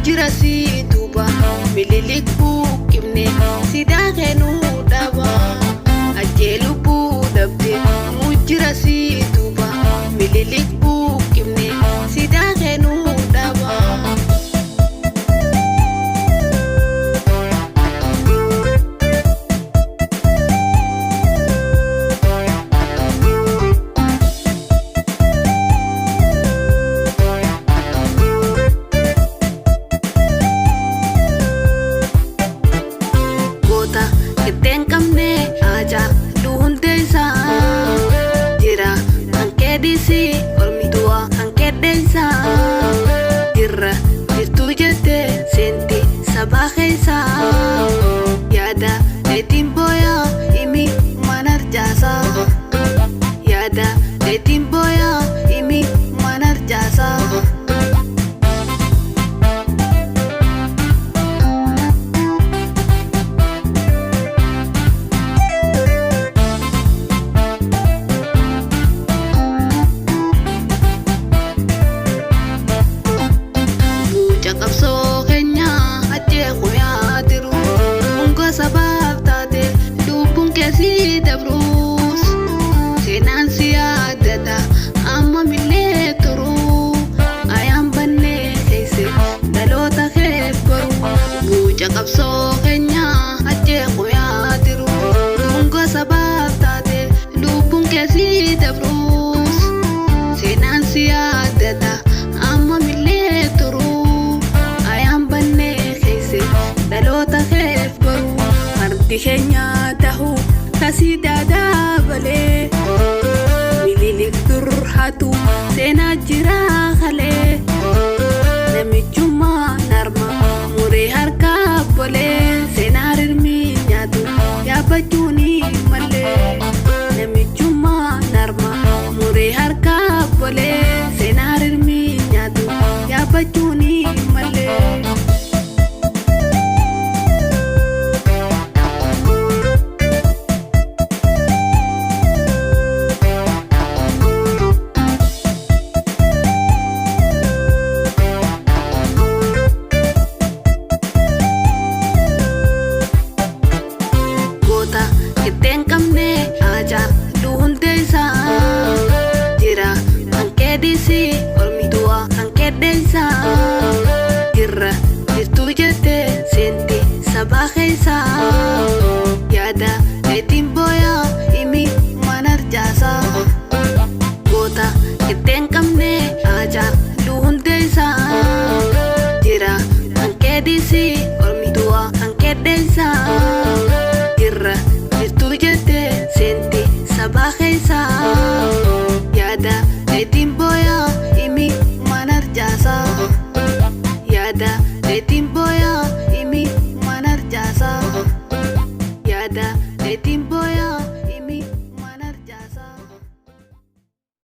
mujirasi duba mililikuu kimne sidaa kennuu dhaba ajjeelubuu dhabde mujirasi duba mililikuu kimne sidaa kennuu dhaba. Keteen qabne aja duundeessa jira kan keedisi ormitua kan keeddeessa jirra jirtuu jette seenti sabaa keessa yaada leetiin booyaa imi manarjaasa yaada leetiin booyaa imi manarjaasa. Qabsoo keenya ajjeequu yaadiru hunga sabaaf taate lubbuun keessi dabruus seenaan si yaadata amma millee turuu ayaan bannee keesse dhaloota kee baruu buuca qabsoo keenya ajjeequu yaadiru hunga sabaaf taate lubbuun keessi dabruus seenaan si yaadata amma millee turuu dhaloota keef baruu mardi keenya tahuu kasii daadaa balee mililik dur hatu seenaa jiraa kalee namichummaa narma muree harkaa bolee seenaa rirmii nyaatu yaabbachuuni malee namichummaa narma muree harkaa bolee seenaa rirmii nyaatu yaabbachuuni malee. Keteen qabne aja duundeessa jira kan keedisi ormitua kan keeddeessa jirra jirtuu jette seenti sabaa keessa yaada leetiin booyaa imi manarjaasa goota keteen qabne aja duundeessa jira kan keedisi ormitua kan keeddeessa jirra jirtuu jette seenti sabaa keessa yaada leetiin booyaa imi manarjaasa yaada leetiin booyaa imi manarjaasa yaada.